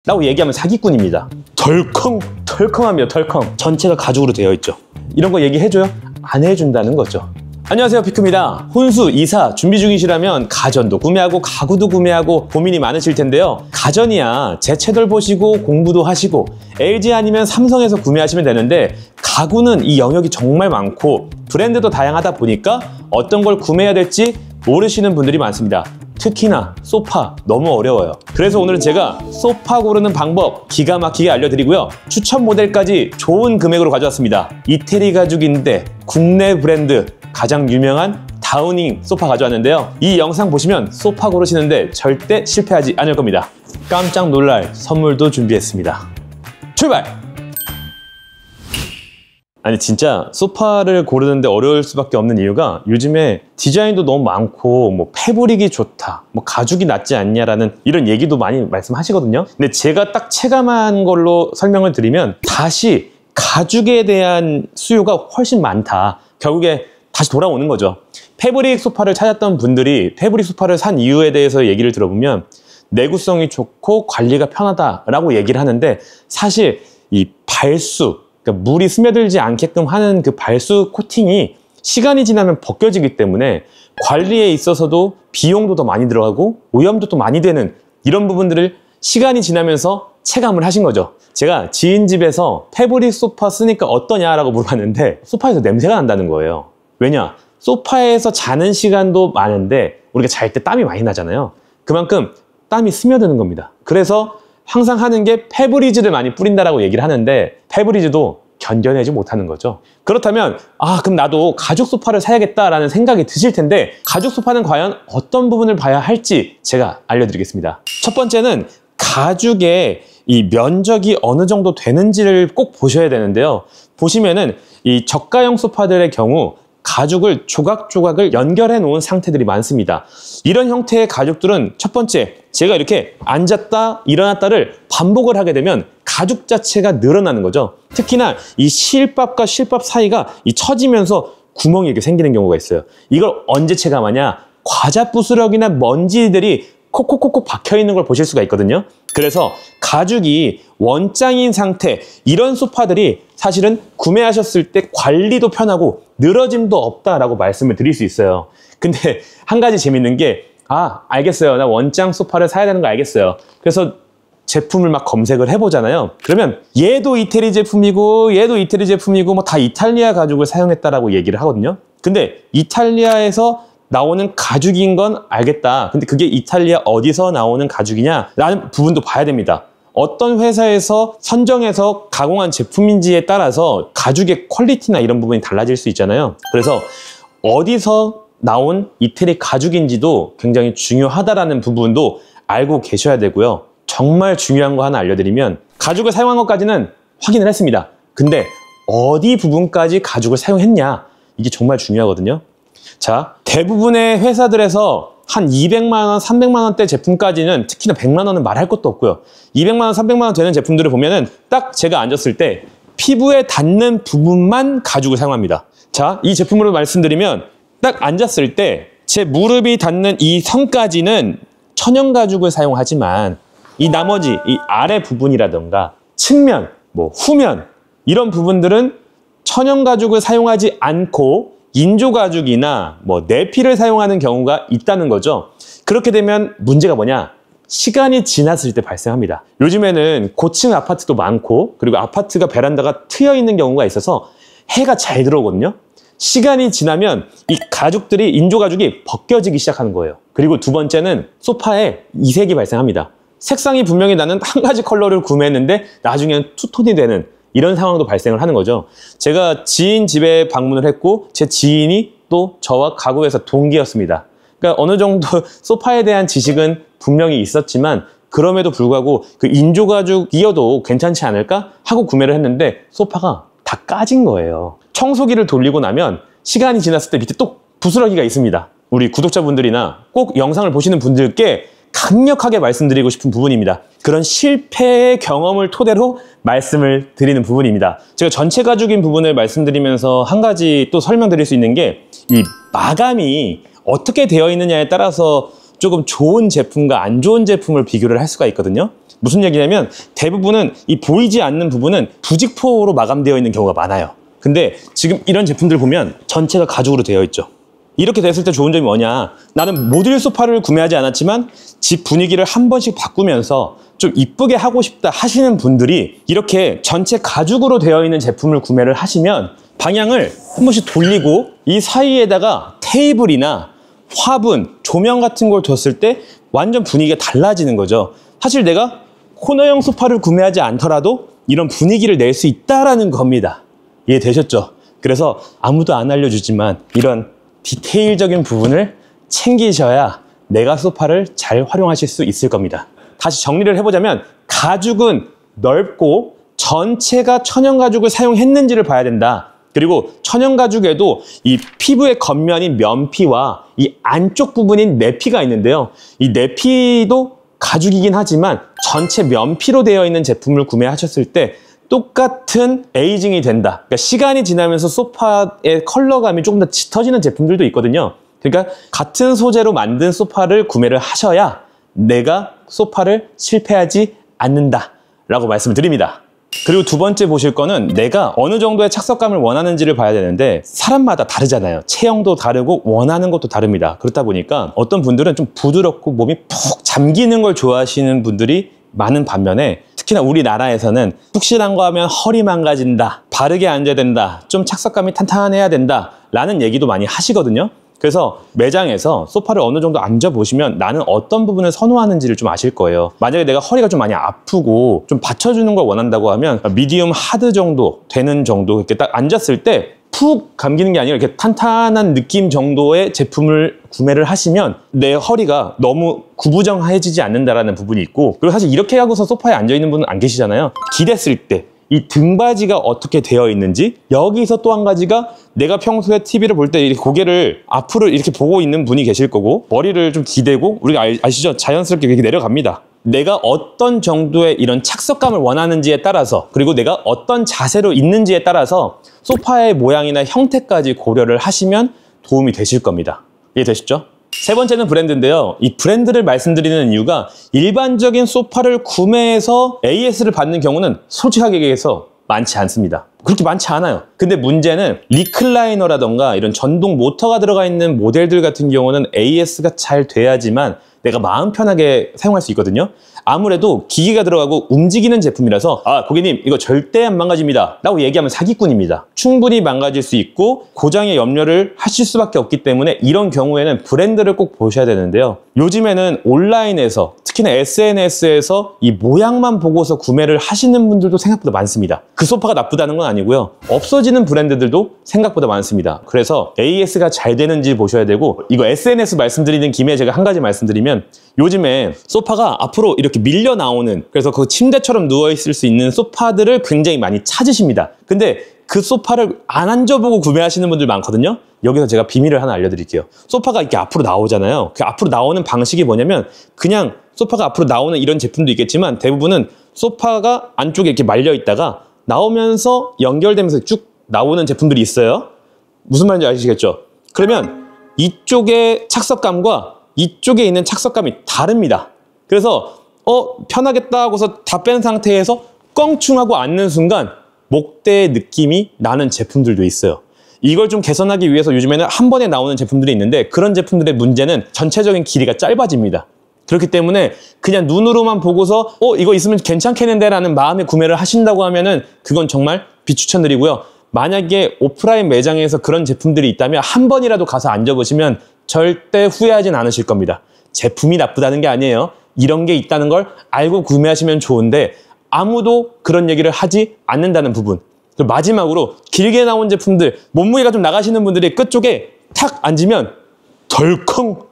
라고 얘기하면 사기꾼입니다. 덜컹합니다. 덜컹. 전체가 가죽으로 되어 있죠. 이런 거 얘기해줘요? 안 해준다는 거죠. 안녕하세요, 피크입니다. 혼수, 이사 준비 중이시라면 가전도 구매하고 가구도 구매하고 고민이 많으실 텐데요. 가전이야 제 채널 보시고 공부도 하시고 LG 아니면 삼성에서 구매하시면 되는데, 가구는 이 영역이 정말 많고 브랜드도 다양하다 보니까 어떤 걸 구매해야 될지 모르시는 분들이 많습니다. 특히나 소파 너무 어려워요. 그래서 오늘은 제가 소파 고르는 방법 기가 막히게 알려드리고요. 추천 모델까지 좋은 금액으로 가져왔습니다. 이태리 가죽인데 국내 브랜드 가장 유명한 다우닝 소파 가져왔는데요. 이 영상 보시면 소파 고르시는데 절대 실패하지 않을 겁니다. 깜짝 놀랄 선물도 준비했습니다. 출발! 아니 진짜 소파를 고르는데 어려울 수밖에 없는 이유가 요즘에 디자인도 너무 많고 뭐 패브릭이 좋다, 뭐 가죽이 낫지 않냐라는 이런 얘기도 많이 말씀하시거든요. 근데 제가 딱 체감한 걸로 설명을 드리면 다시 가죽에 대한 수요가 훨씬 많다. 결국에 다시 돌아오는 거죠. 패브릭 소파를 찾았던 분들이 패브릭 소파를 산 이유에 대해서 얘기를 들어보면 내구성이 좋고 관리가 편하다라고 얘기를 하는데, 사실 이 발수, 그러니까 물이 스며들지 않게끔 하는 그 발수 코팅이 시간이 지나면 벗겨지기 때문에 관리에 있어서도 비용도 더 많이 들어가고 오염도 또 많이 되는 이런 부분들을 시간이 지나면서 체감을 하신 거죠. 제가 지인 집에서 패브릭 소파 쓰니까 어떠냐라고 물어봤는데 소파에서 냄새가 난다는 거예요. 왜냐? 소파에서 자는 시간도 많은데 우리가 잘 때 땀이 많이 나잖아요. 그만큼 땀이 스며드는 겁니다. 그래서 항상 하는 게 페브리즈를 많이 뿌린다라고 얘기를 하는데 페브리즈도 견뎌내지 못하는 거죠. 그렇다면 그럼 나도 가죽 소파를 사야겠다라는 생각이 드실 텐데, 가죽 소파는 과연 어떤 부분을 봐야 할지 제가 알려드리겠습니다. 첫 번째는 가죽의 이 면적이 어느 정도 되는지를 꼭 보셔야 되는데요. 보시면은 이 저가형 소파들의 경우 가죽을 조각조각을 연결해 놓은 상태들이 많습니다. 이런 형태의 가죽들은 첫 번째, 제가 이렇게 앉았다 일어났다를 반복을 하게 되면 가죽 자체가 늘어나는 거죠. 특히나 이 실밥과 실밥 사이가 처지면서 구멍이 이렇게 생기는 경우가 있어요. 이걸 언제 체감하냐? 과자 부스러기나 먼지들이 콕콕콕콕 박혀 있는 걸 보실 수가 있거든요. 그래서 가죽이 원장인 상태, 이런 소파들이 사실은 구매하셨을 때 관리도 편하고 늘어짐도 없다라고 말씀을 드릴 수 있어요. 근데 한 가지 재밌는 게, 알겠어요. 나 원장 소파를 사야 되는 거 알겠어요. 그래서 제품을 막 검색을 해보잖아요. 그러면 얘도 이태리 제품이고 얘도 이태리 제품이고 뭐 다 이탈리아 가죽을 사용했다라고 얘기를 하거든요. 근데 이탈리아에서 나오는 가죽인 건 알겠다. 근데 그게 이탈리아 어디서 나오는 가죽이냐? 라는 부분도 봐야 됩니다. 어떤 회사에서 선정해서 가공한 제품인지에 따라서 가죽의 퀄리티나 이런 부분이 달라질 수 있잖아요. 그래서 어디서 나온 이태리 가죽인지도 굉장히 중요하다라는 부분도 알고 계셔야 되고요. 정말 중요한 거 하나 알려드리면, 가죽을 사용한 것까지는 확인을 했습니다. 근데 어디 부분까지 가죽을 사용했냐? 이게 정말 중요하거든요. 자, 대부분의 회사들에서 한 200만 원, 300만 원대 제품까지는, 특히나 100만 원은 말할 것도 없고요. 200만 원, 300만 원 되는 제품들을 보면은 딱 제가 앉았을 때 피부에 닿는 부분만 가죽을 사용합니다. 자, 이 제품으로 말씀드리면 딱 앉았을 때 제 무릎이 닿는 이 선까지는 천연 가죽을 사용하지만 이 나머지 이 아래 부분이라던가 측면, 뭐 후면, 이런 부분들은 천연 가죽을 사용하지 않고 인조 가죽이나 뭐 내피를 사용하는 경우가 있다는 거죠. 그렇게 되면 문제가 뭐냐? 시간이 지났을 때 발생합니다. 요즘에는 고층 아파트도 많고, 그리고 아파트가 베란다가 트여 있는 경우가 있어서 해가 잘 들어오거든요. 시간이 지나면 이 가죽들이, 인조 가죽이 벗겨지기 시작하는 거예요. 그리고 두 번째는 소파에 이색이 발생합니다. 색상이 분명히 나는 한 가지 컬러를 구매했는데 나중에는 투톤이 되는 이런 상황도 발생을 하는 거죠. 제가 지인 집에 방문을 했고 제 지인이 또 저와 가구에서 동기였습니다. 그러니까 어느 정도 소파에 대한 지식은 분명히 있었지만 그럼에도 불구하고 그 인조 가죽이어도 괜찮지 않을까 하고 구매를 했는데 소파가 다 까진 거예요. 청소기를 돌리고 나면 시간이 지났을 때 밑에 또 부스러기가 있습니다. 우리 구독자분들이나 꼭 영상을 보시는 분들께 강력하게 말씀드리고 싶은 부분입니다. 그런 실패의 경험을 토대로 말씀을 드리는 부분입니다. 제가 전체 가죽인 부분을 말씀드리면서 한 가지 또 설명드릴 수 있는 게, 이 마감이 어떻게 되어 있느냐에 따라서 조금 좋은 제품과 안 좋은 제품을 비교를 할 수가 있거든요. 무슨 얘기냐면 대부분은 이 보이지 않는 부분은 부직포로 마감되어 있는 경우가 많아요. 근데 지금 이런 제품들 보면 전체가 가죽으로 되어 있죠. 이렇게 됐을 때 좋은 점이 뭐냐, 나는 모듈 소파를 구매하지 않았지만 집 분위기를 한 번씩 바꾸면서 좀 이쁘게 하고 싶다 하시는 분들이 이렇게 전체 가죽으로 되어 있는 제품을 구매를 하시면 방향을 한 번씩 돌리고 이 사이에다가 테이블이나 화분, 조명 같은 걸 뒀을 때 완전 분위기가 달라지는 거죠. 사실 내가 코너형 소파를 구매하지 않더라도 이런 분위기를 낼 수 있다라는 겁니다. 이해되셨죠? 그래서 아무도 안 알려주지만 이런 디테일적인 부분을 챙기셔야 내가 소파를 잘 활용하실 수 있을 겁니다. 다시 정리를 해보자면 가죽은 넓고 전체가 천연 가죽을 사용했는지를 봐야 된다. 그리고 천연 가죽에도 이 피부의 겉면인 면피와 이 안쪽 부분인 내피가 있는데요. 이 내피도 가죽이긴 하지만 전체 면피로 되어 있는 제품을 구매하셨을 때 똑같은 에이징이 된다. 그러니까 시간이 지나면서 소파의 컬러감이 조금 더 짙어지는 제품들도 있거든요. 그러니까 같은 소재로 만든 소파를 구매를 하셔야 내가 소파를 실패하지 않는다 라고 말씀을 드립니다. 그리고 두 번째 보실 거는 내가 어느 정도의 착석감을 원하는지를 봐야 되는데 사람마다 다르잖아요. 체형도 다르고 원하는 것도 다릅니다. 그렇다 보니까 어떤 분들은 좀 부드럽고 몸이 푹 잠기는 걸 좋아하시는 분들이 많은 반면에 특히나 우리나라에서는 푹신한 거 하면 허리 망가진다, 바르게 앉아야 된다, 좀 착석감이 탄탄해야 된다 라는 얘기도 많이 하시거든요. 그래서 매장에서 소파를 어느 정도 앉아보시면 나는 어떤 부분을 선호하는지를 좀 아실 거예요. 만약에 내가 허리가 좀 많이 아프고 좀 받쳐주는 걸 원한다고 하면 미디움 하드 정도 되는 정도 이렇게 딱 앉았을 때 푹 감기는 게 아니라 이렇게 탄탄한 느낌 정도의 제품을 구매를 하시면 내 허리가 너무 구부정해지지 않는다라는 부분이 있고, 그리고 사실 이렇게 하고서 소파에 앉아있는 분은 안 계시잖아요. 기댔을 때 이 등받이가 어떻게 되어 있는지, 여기서 또 한 가지가 내가 평소에 TV를 볼 때 고개를 앞으로 이렇게 보고 있는 분이 계실 거고 머리를 좀 기대고, 우리가 아시죠? 자연스럽게 이렇게 내려갑니다. 내가 어떤 정도의 이런 착석감을 원하는지에 따라서, 그리고 내가 어떤 자세로 있는지에 따라서 소파의 모양이나 형태까지 고려를 하시면 도움이 되실 겁니다. 이해되시죠? 세 번째는 브랜드인데요. 이 브랜드를 말씀드리는 이유가 일반적인 소파를 구매해서 AS를 받는 경우는 솔직하게 얘기해서 많지 않습니다. 그렇게 많지 않아요. 근데 문제는 리클라이너라던가 이런 전동 모터가 들어가 있는 모델들 같은 경우는 AS가 잘 돼야지만 내가 마음 편하게 사용할 수 있거든요. 아무래도 기기가 들어가고 움직이는 제품이라서 고객님 이거 절대 안 망가집니다 라고 얘기하면 사기꾼입니다. 충분히 망가질 수 있고 고장의 염려를 하실 수밖에 없기 때문에 이런 경우에는 브랜드를 꼭 보셔야 되는데요. 요즘에는 온라인에서 특히나 SNS에서 이 모양만 보고서 구매를 하시는 분들도 생각보다 많습니다. 그 소파가 나쁘다는 건 아니고요. 없어지는 브랜드들도 생각보다 많습니다. 그래서 AS가 잘 되는지 보셔야 되고, 이거 SNS 말씀드리는 김에 제가 한 가지 말씀드리면, 요즘에 소파가 앞으로 이렇게 밀려 나오는, 그래서 그 침대처럼 누워있을 수 있는 소파들을 굉장히 많이 찾으십니다. 근데 그 소파를 안 앉아보고 구매하시는 분들 많거든요. 여기서 제가 비밀을 하나 알려드릴게요. 소파가 이렇게 앞으로 나오잖아요. 그 앞으로 나오는 방식이 뭐냐면, 그냥 소파가 앞으로 나오는 이런 제품도 있겠지만 대부분은 소파가 안쪽에 이렇게 말려 있다가 나오면서 연결되면서 쭉 나오는 제품들이 있어요. 무슨 말인지 아시겠죠? 그러면 이쪽의 착석감과 이쪽에 있는 착석감이 다릅니다. 그래서 편하겠다 하고서 다 뺀 상태에서 껑충하고 앉는 순간 목대의 느낌이 나는 제품들도 있어요. 이걸 좀 개선하기 위해서 요즘에는 한 번에 나오는 제품들이 있는데, 그런 제품들의 문제는 전체적인 길이가 짧아집니다. 그렇기 때문에 그냥 눈으로만 보고서 이거 있으면 괜찮겠는데 라는 마음에 구매를 하신다고 하면은 그건 정말 비추천드리고요. 만약에 오프라인 매장에서 그런 제품들이 있다면 한 번이라도 가서 앉아보시면 절대 후회하진 않으실 겁니다. 제품이 나쁘다는 게 아니에요. 이런 게 있다는 걸 알고 구매하시면 좋은데 아무도 그런 얘기를 하지 않는다는 부분. 그리고 마지막으로 길게 나온 제품들, 몸무게가 좀 나가시는 분들이 끝쪽에 탁 앉으면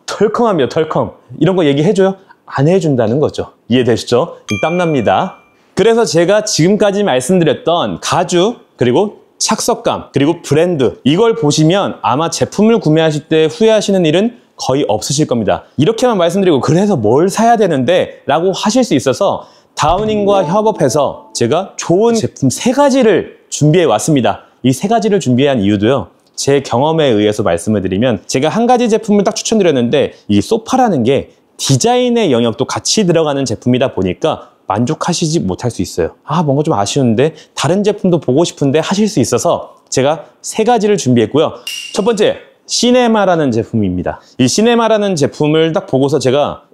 덜컹합니다. 덜컹. 이런 거 얘기해줘요? 안 해준다는 거죠. 이해되시죠? 땀납니다. 그래서 제가 지금까지 말씀드렸던 가죽, 그리고 착석감, 그리고 브랜드, 이걸 보시면 아마 제품을 구매하실 때 후회하시는 일은 거의 없으실 겁니다. 이렇게만 말씀드리고 그래서 뭘 사야 되는데 라고 하실 수 있어서 다우닝과 협업해서 제가 좋은 제품 3가지를 준비해 왔습니다. 이 3가지를 준비한 이유도요, 제 경험에 의해서 말씀을 드리면, 제가 한 가지 제품을 딱 추천드렸는데 이 소파라는 게 디자인의 영역도 같이 들어가는 제품이다 보니까 만족하시지 못할 수 있어요. 아, 뭔가 좀 아쉬운데 다른 제품도 보고 싶은데 하실 수 있어서 제가 3가지를 준비했고요. 첫 번째, 시네마라는 제품입니다. 이 시네마라는 제품을 딱 보고서 제가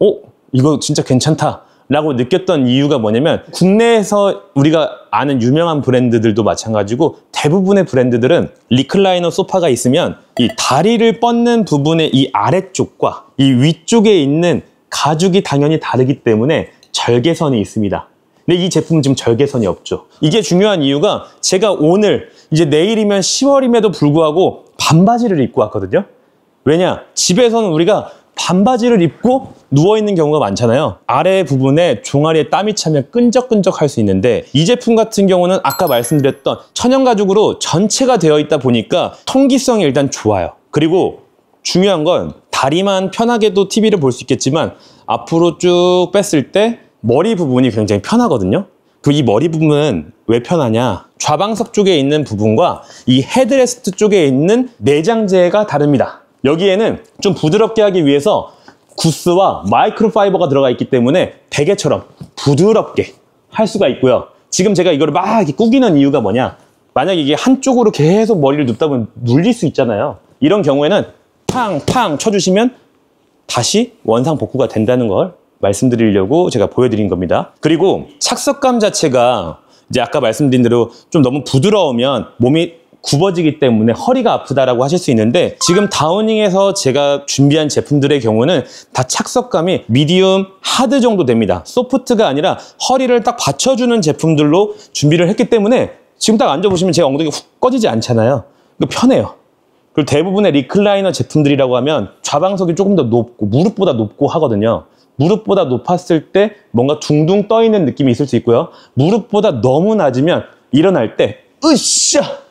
이거 진짜 괜찮다 라고 느꼈던 이유가 뭐냐면, 국내에서 우리가 아는 유명한 브랜드들도 마찬가지고 대부분의 브랜드들은 리클라이너 소파가 있으면 이 다리를 뻗는 부분의 이 아래쪽과 이 위쪽에 있는 가죽이 당연히 다르기 때문에 절개선이 있습니다. 근데 이 제품은 지금 절개선이 없죠. 이게 중요한 이유가, 제가 오늘 이제 내일이면 10월임에도 불구하고 반바지를 입고 왔거든요. 왜냐? 집에서는 우리가 반바지를 입고 누워있는 경우가 많잖아요. 아래 부분에 종아리에 땀이 차면 끈적끈적 할 수 있는데, 이 제품 같은 경우는 아까 말씀드렸던 천연 가죽으로 전체가 되어 있다 보니까 통기성이 일단 좋아요. 그리고 중요한 건 다리만 편하게도 TV를 볼 수 있겠지만 앞으로 쭉 뺐을 때 머리 부분이 굉장히 편하거든요. 이 머리 부분은 왜 편하냐? 좌방석 쪽에 있는 부분과 이 헤드레스트 쪽에 있는 내장재가 다릅니다. 여기에는 좀 부드럽게 하기 위해서 구스와 마이크로파이버가 들어가 있기 때문에 베개처럼 부드럽게 할 수가 있고요. 지금 제가 이거를 막 이렇게 구기는 이유가 뭐냐? 만약에 이게 한쪽으로 계속 머리를 눕다 보면 눌릴 수 있잖아요. 이런 경우에는 팡팡 쳐주시면 다시 원상 복구가 된다는 걸 말씀드리려고 제가 보여드린 겁니다. 그리고 착석감 자체가 이제 아까 말씀드린 대로 좀 너무 부드러우면 몸이 굽어지기 때문에 허리가 아프다라고 하실 수 있는데, 지금 다우닝에서 제가 준비한 제품들의 경우는 다 착석감이 미디움, 하드 정도 됩니다. 소프트가 아니라 허리를 딱 받쳐주는 제품들로 준비를 했기 때문에 지금 딱 앉아보시면 제 엉덩이가 훅 꺼지지 않잖아요. 이거 편해요. 그리고 대부분의 리클라이너 제품들이라고 하면 좌방석이 조금 더 높고 무릎보다 높고 하거든요. 무릎보다 높았을 때 뭔가 둥둥 떠있는 느낌이 있을 수 있고요. 무릎보다 너무 낮으면 일어날 때 으쌰!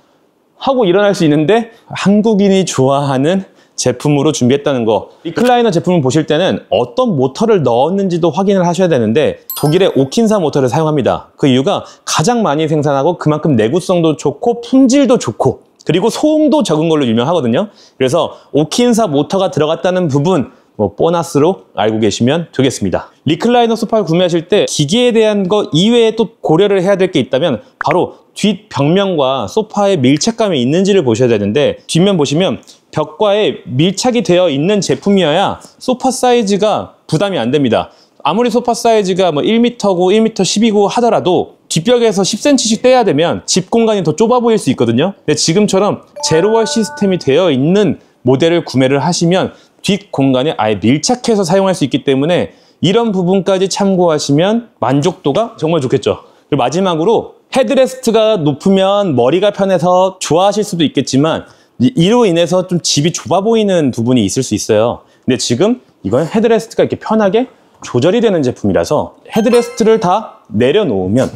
하고 일어날 수 있는데, 한국인이 좋아하는 제품으로 준비했다는 거. 리클라이너 제품을 보실 때는 어떤 모터를 넣었는지도 확인을 하셔야 되는데, 독일의 오킨사 모터를 사용합니다. 그 이유가 가장 많이 생산하고 그만큼 내구성도 좋고 품질도 좋고 그리고 소음도 적은 걸로 유명하거든요. 그래서 오킨사 모터가 들어갔다는 부분 보너스로 알고 계시면 되겠습니다. 리클라이너 소파를 구매하실 때 기계에 대한 거 이외에 또 고려를 해야 될 게 있다면 바로 뒷벽면과 소파의 밀착감이 있는지를 보셔야 되는데, 뒷면 보시면 벽과에 밀착이 되어 있는 제품이어야 소파 사이즈가 부담이 안 됩니다. 아무리 소파 사이즈가 1m고 1m 10이고 하더라도 뒷벽에서 10cm씩 떼야 되면 집 공간이 더 좁아 보일 수 있거든요. 근데 지금처럼 제로월 시스템이 되어 있는 모델을 구매를 하시면 뒷 공간에 아예 밀착해서 사용할 수 있기 때문에 이런 부분까지 참고하시면 만족도가 정말 좋겠죠. 그리고 마지막으로 헤드레스트가 높으면 머리가 편해서 좋아하실 수도 있겠지만, 이로 인해서 좀 집이 좁아 보이는 부분이 있을 수 있어요. 근데 지금 이건 헤드레스트가 이렇게 편하게 조절이 되는 제품이라서 헤드레스트를 다 내려놓으면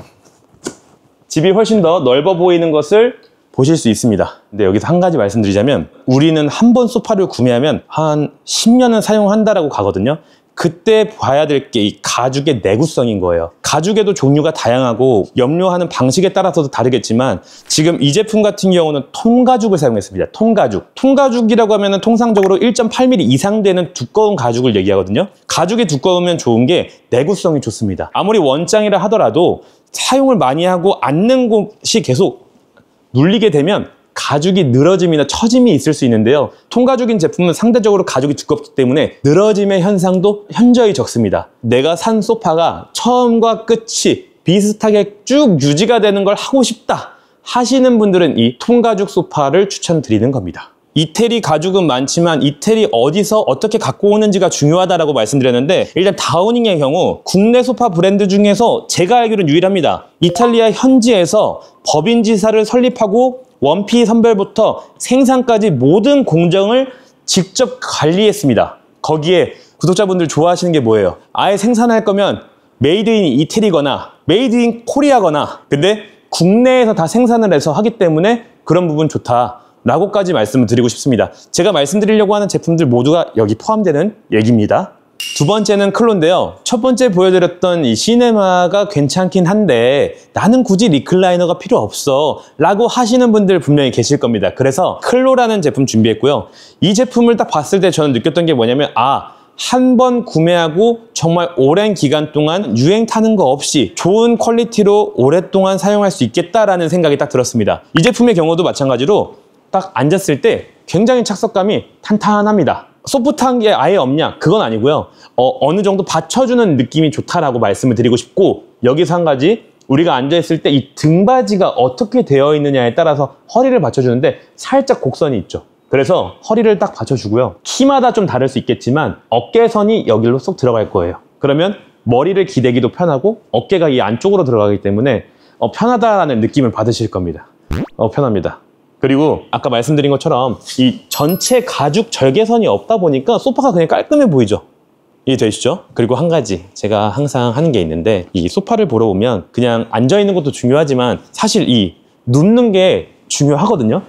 집이 훨씬 더 넓어 보이는 것을 보실 수 있습니다. 근데 여기서 한 가지 말씀드리자면, 우리는 한 번 소파를 구매하면 한 10년은 사용한다라고 가거든요. 그때 봐야 될 게 이 가죽의 내구성인 거예요. 가죽에도 종류가 다양하고 염료하는 방식에 따라서도 다르겠지만, 지금 이 제품 같은 경우는 통가죽을 사용했습니다. 통가죽. 통가죽이라고 하면 통상적으로 1.8mm 이상 되는 두꺼운 가죽을 얘기하거든요. 가죽이 두꺼우면 좋은 게 내구성이 좋습니다. 아무리 원장이라 하더라도 사용을 많이 하고 앉는 곳이 계속 눌리게 되면 가죽이 늘어짐이나 처짐이 있을 수 있는데요. 통가죽인 제품은 상대적으로 가죽이 두껍기 때문에 늘어짐의 현상도 현저히 적습니다. 내가 산 소파가 처음과 끝이 비슷하게 쭉 유지가 되는 걸 하고 싶다 하시는 분들은 이 통가죽 소파를 추천드리는 겁니다. 이태리 가죽은 많지만 이태리 어디서 어떻게 갖고 오는지가 중요하다고 말씀드렸는데, 일단 다우닝의 경우 국내 소파 브랜드 중에서 제가 알기로는 유일합니다. 이탈리아 현지에서 법인지사를 설립하고 원피 선별부터 생산까지 모든 공정을 직접 관리했습니다. 거기에 구독자분들 좋아하시는 게 뭐예요? 아예 생산할 거면 메이드 인 이태리거나 메이드 인 코리아거나, 근데 국내에서 다 생산을 해서 하기 때문에 그런 부분 좋다 라고까지 말씀을 드리고 싶습니다. 제가 말씀드리려고 하는 제품들 모두가 여기 포함되는 얘기입니다. 두 번째는 클로인데요. 첫 번째 보여드렸던 이 시네마가 괜찮긴 한데 나는 굳이 리클라이너가 필요 없어 라고 하시는 분들 분명히 계실 겁니다. 그래서 클로라는 제품 준비했고요. 이 제품을 딱 봤을 때 저는 느꼈던 게 뭐냐면, 한 번 구매하고 정말 오랜 기간 동안 유행 타는 거 없이 좋은 퀄리티로 오랫동안 사용할 수 있겠다라는 생각이 딱 들었습니다. 이 제품의 경우도 마찬가지로 딱 앉았을 때 굉장히 착석감이 탄탄합니다. 소프트한 게 아예 없냐? 그건 아니고요. 어느 정도 받쳐주는 느낌이 좋다라고 말씀을 드리고 싶고, 여기서 한 가지, 우리가 앉아있을 때 이 등받이가 어떻게 되어 있느냐에 따라서 허리를 받쳐주는데 살짝 곡선이 있죠. 그래서 허리를 딱 받쳐주고요. 키마다 좀 다를 수 있겠지만 어깨선이 여기로 쏙 들어갈 거예요. 그러면 머리를 기대기도 편하고 어깨가 이 안쪽으로 들어가기 때문에 편하다라는 느낌을 받으실 겁니다. 편합니다. 그리고 아까 말씀드린 것처럼 이 전체 가죽 절개선이 없다 보니까 소파가 그냥 깔끔해 보이죠. 이해되시죠? 그리고 한 가지 제가 항상 하는 게 있는데, 이 소파를 보러 오면 그냥 앉아있는 것도 중요하지만 사실 이 눕는 게 중요하거든요.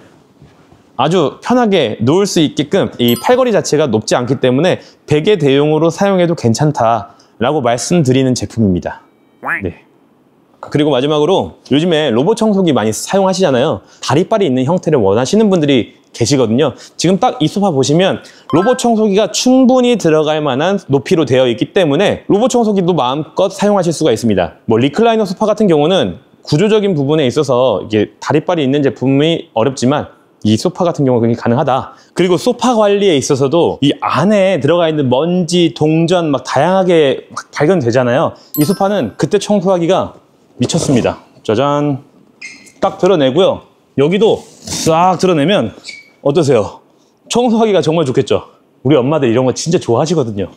아주 편하게 누울 수 있게끔 이 팔걸이 자체가 높지 않기 때문에 베개 대용으로 사용해도 괜찮다라고 말씀드리는 제품입니다. 네. 그리고 마지막으로 요즘에 로봇 청소기 많이 사용하시잖아요. 다리빨이 있는 형태를 원하시는 분들이 계시거든요. 지금 딱 이 소파 보시면 로봇 청소기가 충분히 들어갈 만한 높이로 되어 있기 때문에 로봇 청소기도 마음껏 사용하실 수가 있습니다. 리클라이너 소파 같은 경우는 구조적인 부분에 있어서 이게 다리빨이 있는 제품이 어렵지만 이 소파 같은 경우는 굉장히 가능하다. 그리고 소파 관리에 있어서도 이 안에 들어가 있는 먼지, 동전 막 다양하게 막 발견되잖아요. 이 소파는 그때 청소하기가 미쳤습니다. 짜잔. 딱 드러내고요. 여기도 싹 드러내면 어떠세요? 청소하기가 정말 좋겠죠? 우리 엄마들 이런 거 진짜 좋아하시거든요.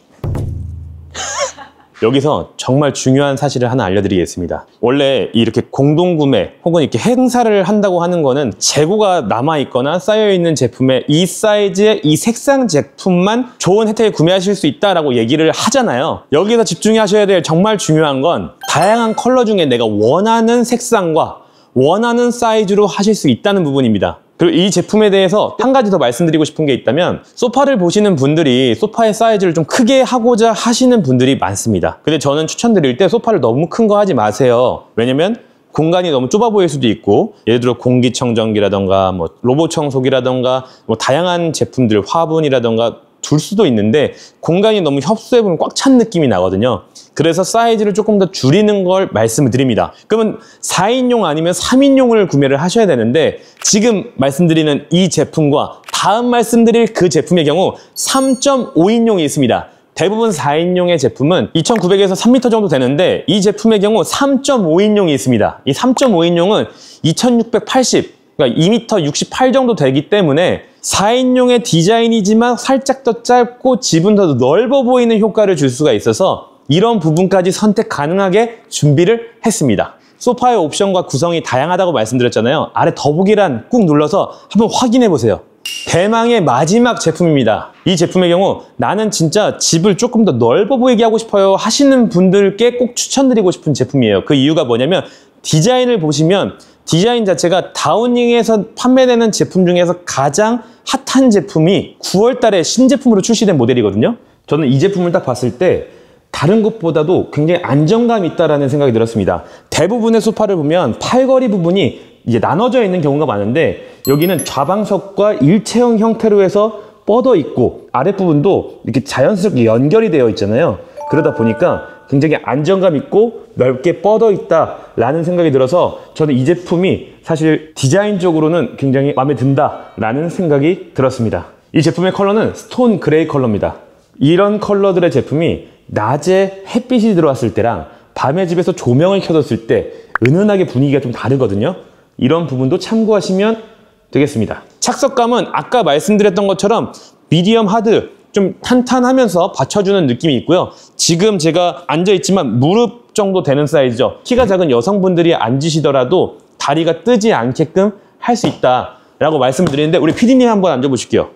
여기서 정말 중요한 사실을 하나 알려드리겠습니다. 원래 이렇게 공동구매 혹은 이렇게 행사를 한다고 하는 거는 재고가 남아있거나 쌓여있는 제품에 이 사이즈의 이 색상 제품만 좋은 혜택을 구매하실 수 있다라고 얘기를 하잖아요. 여기서 집중하셔야 될 정말 중요한 건 다양한 컬러 중에 내가 원하는 색상과 원하는 사이즈로 하실 수 있다는 부분입니다. 그리고 이 제품에 대해서 한 가지 더 말씀드리고 싶은 게 있다면, 소파를 보시는 분들이 소파의 사이즈를 좀 크게 하고자 하시는 분들이 많습니다. 근데 저는 추천드릴 때 소파를 너무 큰 거 하지 마세요. 왜냐면 공간이 너무 좁아 보일 수도 있고, 예를 들어 공기청정기라던가 로봇 청소기라던가 다양한 제품들, 화분이라던가 둘 수도 있는데 공간이 너무 협소해보면 꽉 찬 느낌이 나거든요. 그래서 사이즈를 조금 더 줄이는 걸 말씀을 드립니다. 그러면 4인용 아니면 3인용을 구매를 하셔야 되는데, 지금 말씀드리는 이 제품과 다음 말씀드릴 그 제품의 경우 3.5인용이 있습니다. 대부분 4인용의 제품은 2,900에서 3m 정도 되는데, 이 제품의 경우 3.5인용이 있습니다. 이 3.5인용은 2,680, 그러니까 2m 68 정도 되기 때문에 4인용의 디자인이지만 살짝 더 짧고 지분 더 넓어 보이는 효과를 줄 수가 있어서 이런 부분까지 선택 가능하게 준비를 했습니다. 소파의 옵션과 구성이 다양하다고 말씀드렸잖아요. 아래 더보기란 꾹 눌러서 한번 확인해 보세요. 대망의 마지막 제품입니다. 이 제품의 경우 나는 진짜 집을 조금 더 넓어 보이게 하고 싶어요 하시는 분들께 꼭 추천드리고 싶은 제품이에요. 그 이유가 뭐냐면, 디자인을 보시면 디자인 자체가 다우닝에서 판매되는 제품 중에서 가장 핫한 제품이 9월 달에 신제품으로 출시된 모델이거든요. 저는 이 제품을 딱 봤을 때 다른 것보다도 굉장히 안정감 있다라는 생각이 들었습니다. 대부분의 소파를 보면 팔걸이 부분이 이제 나눠져 있는 경우가 많은데, 여기는 좌방석과 일체형 형태로 해서 뻗어 있고 아랫부분도 이렇게 자연스럽게 연결이 되어 있잖아요. 그러다 보니까 굉장히 안정감 있고 넓게 뻗어 있다라는 생각이 들어서 저는 이 제품이 사실 디자인적으로는 굉장히 마음에 든다라는 생각이 들었습니다. 이 제품의 컬러는 스톤 그레이 컬러입니다. 이런 컬러들의 제품이 낮에 햇빛이 들어왔을 때랑 밤에 집에서 조명을 켜뒀을 때 은은하게 분위기가 좀 다르거든요. 이런 부분도 참고하시면 되겠습니다. 착석감은 아까 말씀드렸던 것처럼 미디엄 하드, 좀 탄탄하면서 받쳐주는 느낌이 있고요. 지금 제가 앉아있지만 무릎 정도 되는 사이즈죠. 키가 작은 여성분들이 앉으시더라도 다리가 뜨지 않게끔 할 수 있다라고 말씀드리는데, 우리 PD님 한번 앉아보실게요.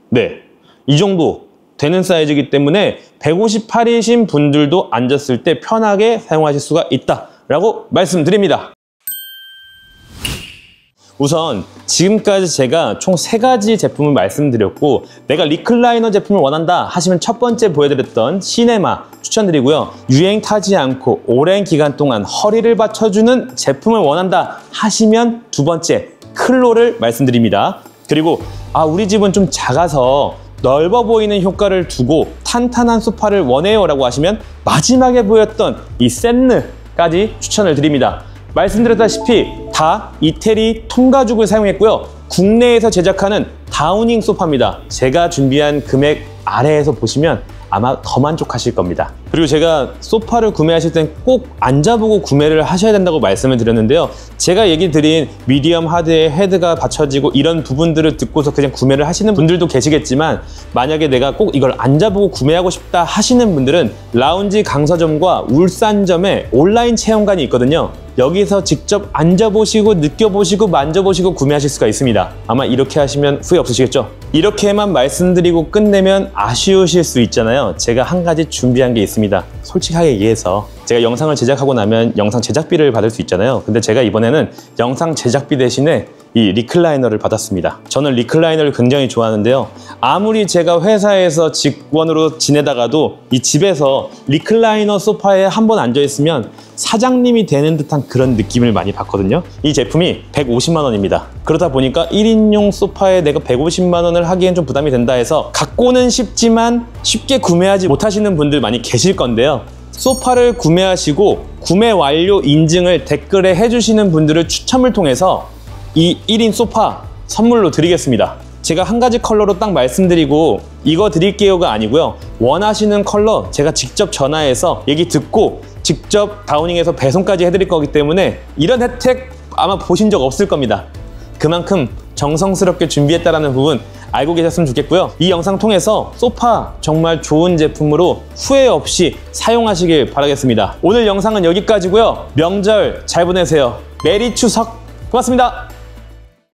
네, 이 정도 되는 사이즈이기 때문에 158이신 분들도 앉았을 때 편하게 사용하실 수가 있다라고 말씀드립니다. 우선 지금까지 제가 총 3가지 제품을 말씀드렸고, 내가 리클라이너 제품을 원한다 하시면 첫 번째 보여드렸던 시네마 추천드리고요. 유행 타지 않고 오랜 기간 동안 허리를 받쳐주는 제품을 원한다 하시면 두 번째 클로를 말씀드립니다. 그리고 우리 집은 좀 작아서 넓어 보이는 효과를 두고 탄탄한 소파를 원해요 라고 하시면 마지막에 보였던 이 샌느까지 추천을 드립니다. 말씀드렸다시피 다 이태리 통가죽을 사용했고요. 국내에서 제작하는 다우닝 소파입니다. 제가 준비한 금액 아래에서 보시면 아마 더 만족하실 겁니다. 그리고 제가 소파를 구매하실 땐 꼭 앉아보고 구매를 하셔야 된다고 말씀을 드렸는데요. 제가 얘기 드린 미디엄 하드에 헤드가 받쳐지고 이런 부분들을 듣고서 그냥 구매를 하시는 분들도 계시겠지만, 만약에 내가 꼭 이걸 앉아보고 구매하고 싶다 하시는 분들은 라운지 강서점과 울산점에 온라인 체험관이 있거든요. 여기서 직접 앉아보시고 느껴보시고 만져보시고 구매하실 수가 있습니다. 아마 이렇게 하시면 후회 없으시겠죠? 이렇게만 말씀드리고 끝내면 아쉬우실 수 있잖아요. 제가 한 가지 준비한 게 있습니다. 솔직하게 얘기해서 제가 영상을 제작하고 나면 영상 제작비를 받을 수 있잖아요. 근데 제가 이번에는 영상 제작비 대신에 이 리클라이너를 받았습니다. 저는 리클라이너를 굉장히 좋아하는데요. 아무리 제가 회사에서 직원으로 지내다가도 이 집에서 리클라이너 소파에 한번 앉아있으면 사장님이 되는 듯한 그런 느낌을 많이 받거든요. 이 제품이 150만 원입니다. 그러다 보니까 1인용 소파에 내가 150만 원을 하기엔 좀 부담이 된다 해서 갖고는 싶지만 쉽게 구매하지 못하시는 분들 많이 계실 건데요. 소파를 구매하시고 구매 완료 인증을 댓글에 해주시는 분들을 추첨을 통해서 이 1인 소파 선물로 드리겠습니다. 제가 한 가지 컬러로 딱 말씀드리고 이거 드릴게요가 아니고요. 원하시는 컬러 제가 직접 전화해서 얘기 듣고 직접 다우닝해서 배송까지 해드릴 거기 때문에 이런 혜택 아마 보신 적 없을 겁니다. 그만큼 정성스럽게 준비했다는 부분 알고 계셨으면 좋겠고요. 이 영상 통해서 소파 정말 좋은 제품으로 후회 없이 사용하시길 바라겠습니다. 오늘 영상은 여기까지고요. 명절 잘 보내세요. 메리 추석! 고맙습니다.